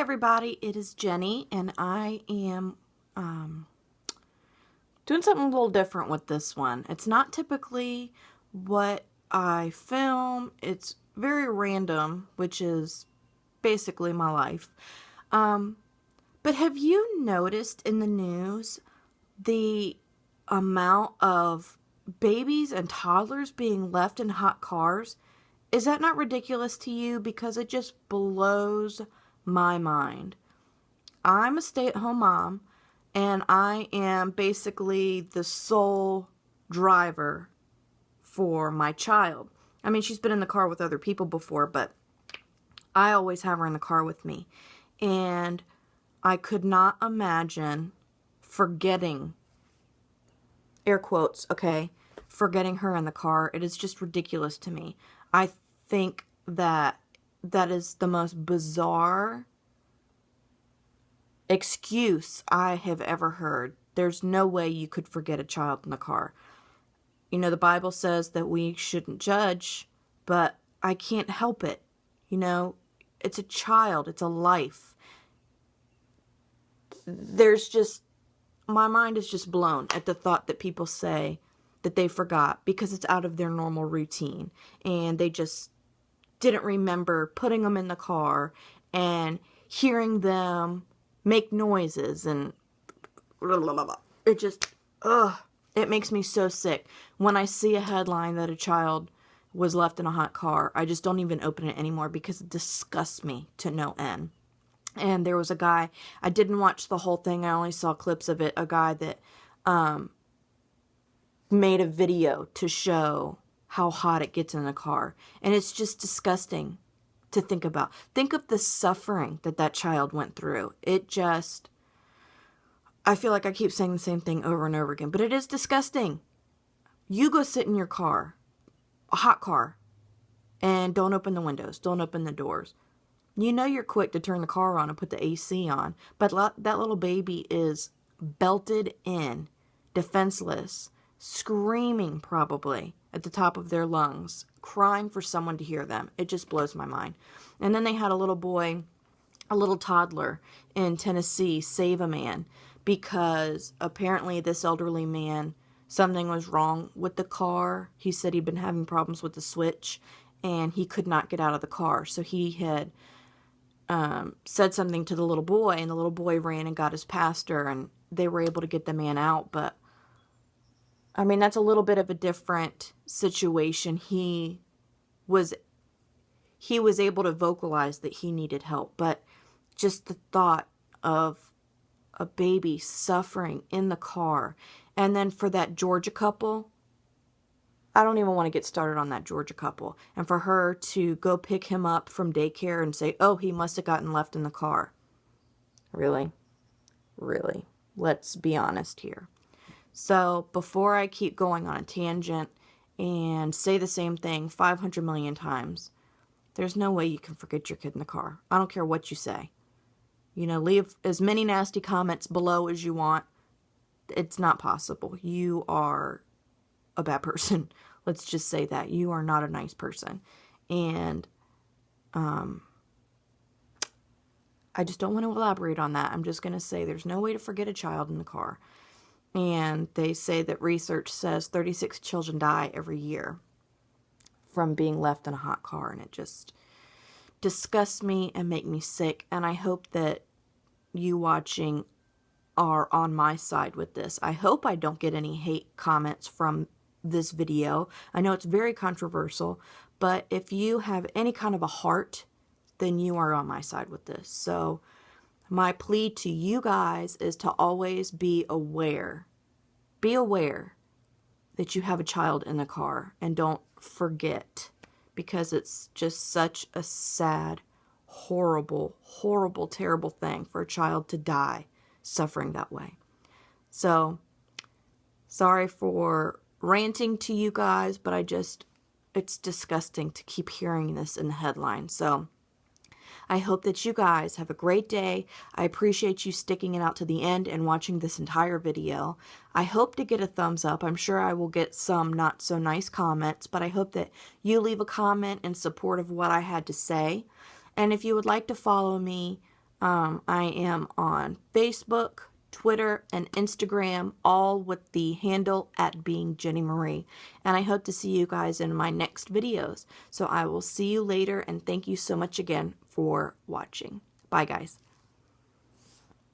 everybody, it is Jenny, and I am doing something a little different with this one. It's not typically what I film. It's very random, which is basically my life. But have you noticed in the news the amount of babies and toddlers being left in hot cars? Is that not ridiculous to you? Because it just blows my mind. I'm a stay-at-home mom, and I am basically the sole driver for my child. I mean, she's been in the car with other people before, but I always have her in the car with me. And I could not imagine forgetting, air quotes, okay, forgetting her in the car. It is just ridiculous to me. I think that is the most bizarre excuse I have ever heard. There's no way you could forget a child in the car. You know, the Bible says that we shouldn't judge, but I can't help it. You know, it's a child, it's a life. My mind is just blown at the thought that people say that they forgot because it's out of their normal routine and they just didn't remember putting them in the car and hearing them make noises, and it just, it makes me so sick. When I see a headline that a child was left in a hot car, I just don't even open it anymore because it disgusts me to no end. And there was a guy, I didn't watch the whole thing, I only saw clips of it, a guy that made a video to show how hot it gets in a car. And it's just disgusting to think about. Think of the suffering that child went through. I feel like I keep saying the same thing over and over again, but it is disgusting. You go sit in your car, a hot car, and don't open the windows, don't open the doors. You know you're quick to turn the car on and put the AC on, but that little baby is belted in, defenseless, screaming probably at the top of their lungs, crying for someone to hear them. It just blows my mind. And then they had a little boy, a little toddler in Tennessee save a man because apparently this elderly man, something was wrong with the car. He said he'd been having problems with the switch and he could not get out of the car. So he had said something to the little boy, and the little boy ran and got his pastor, and they were able to get the man out. But I mean, that's a little bit of a different situation. He was able to vocalize that he needed help, but just the thought of a baby suffering in the car. And then for that Georgia couple, I don't even want to get started on that Georgia couple. And for her to go pick him up from daycare and say, oh, he must have gotten left in the car. Really? Really? Let's be honest here. So before I keep going on a tangent and say the same thing 500 million times, there's no way you can forget your kid in the car. I don't care what you say. You know, leave as many nasty comments below as you want. It's not possible. You are a bad person. Let's just say that. You are not a nice person. And I just don't want to elaborate on that. I'm just going to say there's no way to forget a child in the car. And they say that research says 36 children die every year from being left in a hot car. And it just disgusts me and makes me sick. And I hope that you watching are on my side with this. I hope I don't get any hate comments from this video. I know it's very controversial, but if you have any kind of a heart, then you are on my side with this. So my plea to you guys is to always be aware. Be aware that you have a child in the car, and don't forget, because it's just such a sad, horrible, horrible, terrible thing for a child to die suffering that way. So, sorry for ranting to you guys, but it's disgusting to keep hearing this in the headlines. So, I hope that you guys have a great day. I appreciate you sticking it out to the end and watching this entire video. I hope to get a thumbs up. I'm sure I will get some not so nice comments, but I hope that you leave a comment in support of what I had to say. And if you would like to follow me I am on Facebook, Twitter, and Instagram, all with the handle @beingjennymarie. And I hope to see you guys in my next videos. So I will see you later, and thank you so much again for watching. Bye, guys.